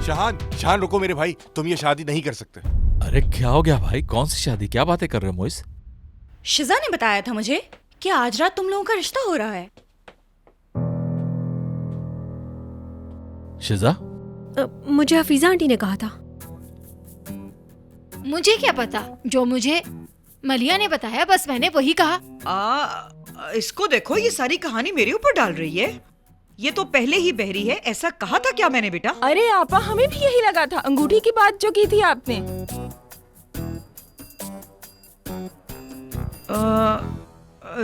शाहान, शाहान रुको मेरे भाई, तुम ये शादी नहीं कर सकते। अरे क्या हो गया भाई? कौन सी शादी? क्या बातें कर रहे हो मोइस? शिजा ने बताया था मुझे कि आज रात तुम लोगों का रिश्ता हो रहा है। शिजा? मुझे हफीजा आंटी ने कहा था। मुझे क्या पता, जो मुझे मलिया ने बताया बस मैंने वही कहा। इसको देखो, ये सारी कहानी मेरे ऊपर डाल रही है। ये तो पहले ही बहरी है, ऐसा कहा था क्या मैंने बेटा? अरे आपा, हमें भी यही लगा था, अंगूठी की बात जो की थी आपने।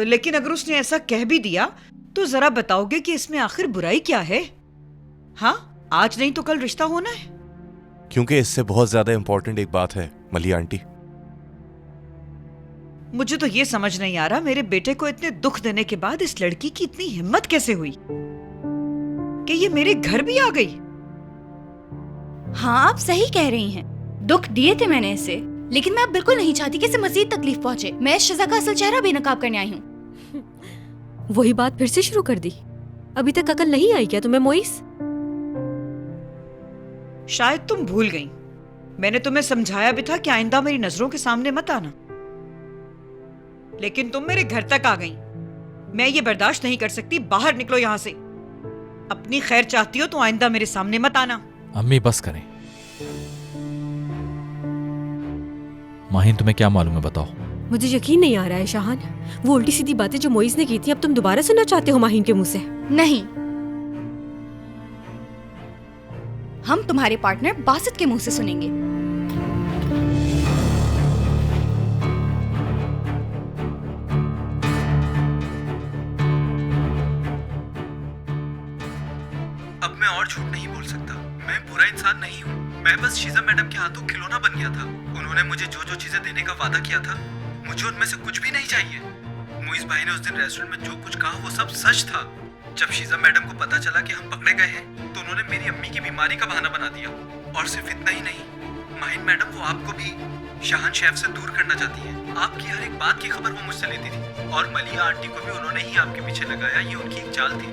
लेकिन अगर उसने ऐसा कह भी दिया तो जरा बताओगे कि इसमें आखिर बुराई क्या है? हाँ, आज नहीं तो कल रिश्ता होना है। क्योंकि इससे बहुत ज्यादा इंपॉर्टेंट एक बात है मलिया आंटी। मुझे तो ये समझ नहीं आ रहा, मेरे बेटे को इतने दुख देने के बाद इस लड़की की इतनी हिम्मत कैसे हुई कि ये मेरे घर भी आ गई। हाँ, आप सही कह रही हैं। दुख दिए थे मैंने इसे, लेकिन मैं अब बिल्कुल नहीं चाहती कि इसे मजीद तकलीफ पहुंचे। मैं शिजा का असल चेहरा बेनकाब करने आई हूँ। वही बात फिर से शुरू कर दी। अभी तक अकल नहीं आई क्या तुम्हें मोइस? शायद तुम भूल गई, मैंने तुम्हें समझाया भी था कि आइंदा मेरी नजरों के सामने मत आना, लेकिन तुम मेरे घर तक आ गई। मैं ये बर्दाश्त नहीं कर सकती, बाहर निकलो यहाँ से। अपनी खैर चाहती हो तो आइंदा मेरे सामने मत आना। अम्मी बस करें। माहिन तुम्हें क्या मालूम है, बताओ। मुझे यकीन नहीं आ रहा है शाहान, वो उल्टी सीधी बातें जो मोइस ने की थी अब तुम दोबारा सुनना चाहते हो माहिन के मुंह से? नहीं, हम तुम्हारे पार्टनर बासित के मुंह से सुनेंगे। अब मैं और झूठ नहीं बोल सकता। मैं बुरा इंसान नहीं हूँ। मैं बस शीजा मैडम के हाथों खिलौना बन गया था। उन्होंने मुझे जो जो चीजें देने का वादा किया था, मुझे उनमें से कुछ भी नहीं चाहिए। मोइस भाई ने उस दिन रेस्टोरेंट में जो कुछ कहा वो सब सच था। जब शीजा मैडम को पता चला कि हम पकड़े गए हैं तो उन्होंने मेरी अम्मी की बीमारी का बहाना बना दिया। और सिर्फ इतना ही नहीं, माहिन मैडम वो आपको भी शाहान शेफ से दूर करना चाहती है। आपकी हर एक बात की खबर वो मुझसे लेती थी, और मलिया आंटी को भी उन्होंने ही आपके पीछे लगाया। ये उनकी एक चाल थी।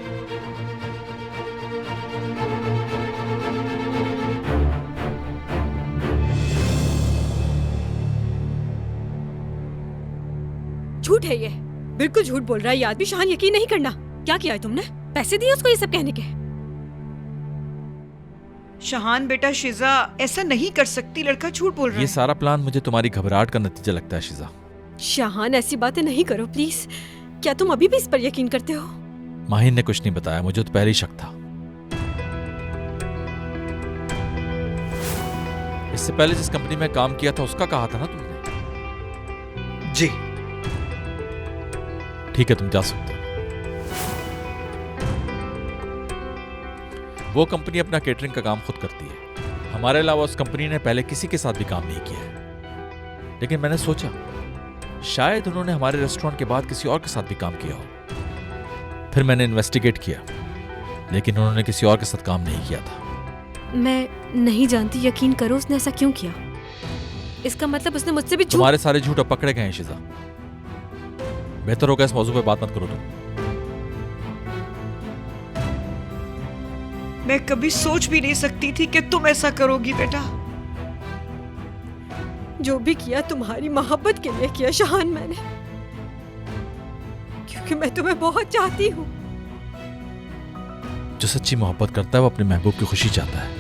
झूठ है ये, बिल्कुल झूठ बोल रहा है ये आदमी। शाहान, यकीन नहीं करना। क्या किया है तुमने? पैसे दिए उसको ये सब कहने के? शाहान बेटा, शिजा ऐसा नहीं कर सकती, लड़का झूठ बोल रहा ये है। सारा प्लान मुझे तुम्हारी घबराहट का नतीजा लगता है शिजा। शाहान, ऐसी बातें नहीं करो प्लीज। क्या तुम अभी भी इस पर यकीन करते हो? माहिन ने कुछ नहीं बताया, मुझे तो पहले ही शक था। इससे पहले जिस कंपनी में काम किया था उसका कहा था ना तुमने? जी। ठीक है, तुम जा सकते हो। वो कंपनी अपना केटरिंग का काम खुद करती है। हमारे अलावा उस कंपनी ने पहले किसी के साथ भी काम नहीं किया है। लेकिन मैंने सोचा शायद उन्होंने हमारे रेस्टोरेंट के बाद किसी और के साथ भी काम किया हो। फिर मैंने इन्वेस्टिगेट किया, लेकिन उन्होंने किसी और के साथ काम नहीं किया था। मैं नहीं जानती, यकीन करो उसने ऐसा क्यों किया। इसका मतलब उसने मुझसे भी झूठ। तुम्हारे सारे झूठ अब पकड़े गए हैं शिजा। बेहतर होगा इस मौजू पे बात मत करो तुम। मैं कभी सोच भी नहीं सकती थी कि तुम ऐसा करोगी बेटा। जो भी किया तुम्हारी मोहब्बत के लिए किया शाहान मैंने, क्योंकि मैं तुम्हें बहुत चाहती हूँ। जो सच्ची मोहब्बत करता है वो अपने महबूब की खुशी चाहता है,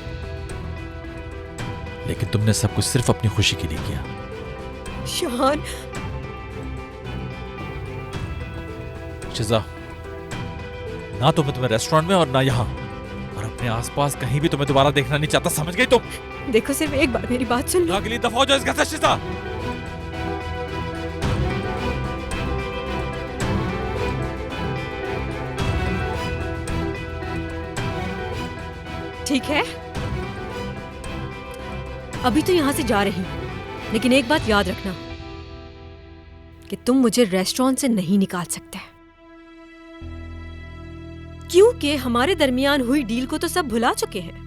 लेकिन तुमने सब कुछ सिर्फ अपनी खुशी के लिए किया। शाहान, शिजा, ना तो मैं तुम्हें रेस्टोरेंट में और ना यहाँ, और अपने आसपास कहीं भी तुम्हें दोबारा देखना नहीं चाहता, समझ गई तुम? देखो सिर्फ एक बार मेरी बात सुन लो। अगली दफा हो जाओ इस घर से शिजा। ठीक है, अभी तो यहां से जा रही हूं, लेकिन एक बात याद रखना कि तुम मुझे रेस्टोरेंट से नहीं निकाल सकते, क्योंकि हमारे दरमियान हुई डील को तो सब भुला चुके हैं।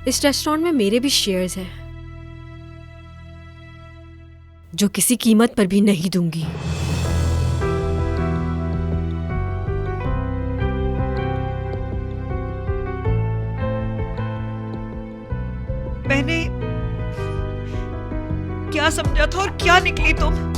इस रेस्टोरेंट में मेरे भी शेयर्स हैं, जो किसी कीमत पर भी नहीं दूंगी। मैंने क्या समझा था और क्या निकली तुम?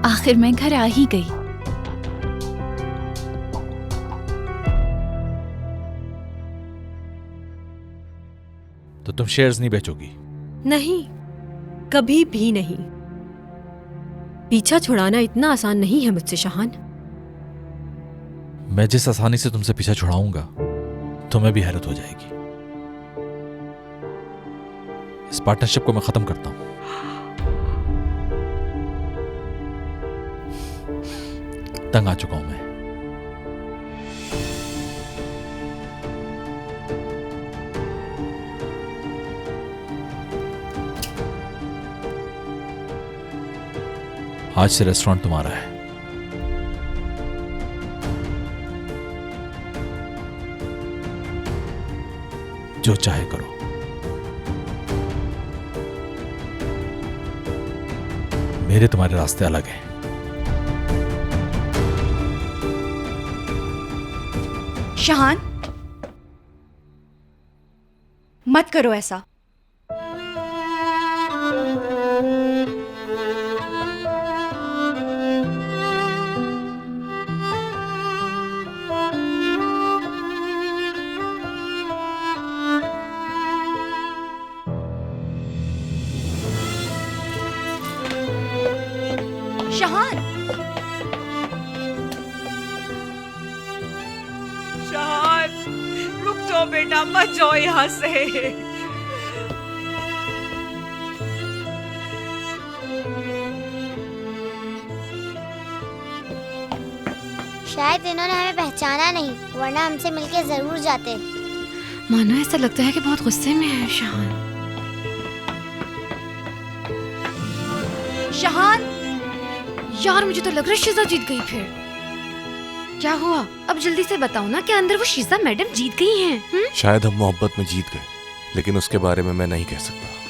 आखिर मैं घर आ ही गई। तो तुम शेयर्स नहीं बेचोगी? नहीं, कभी भी नहीं। पीछा छुड़ाना इतना आसान नहीं है मुझसे शाहान। मैं जिस आसानी से तुमसे पीछा छुड़ाऊंगा तुम्हें भी हैरत हो जाएगी। इस पार्टनरशिप को मैं खत्म करता हूं। तंग आ चुका हूं मैं। आज से रेस्टोरेंट तुम्हारा है। जो चाहे करो। मेरे तुम्हारे रास्ते अलग हैं। शाहान, मत करो ऐसा। शाहान, शाहान, रुक जाओ बेटा, मत जाओ यहाँ से। शायद इन्होंने हमें पहचाना नहीं, वरना हमसे मिलके जरूर जाते। मानो ऐसा लगता है कि बहुत गुस्से में है शाहान। शाहान, यार मुझे तो लग रहा है शीजा जीत गई। फिर क्या हुआ? अब जल्दी से बताओ ना कि अंदर वो शीजा मैडम जीत गई हैं। शायद हम मोहब्बत में जीत गए, लेकिन उसके बारे में मैं नहीं कह सकता।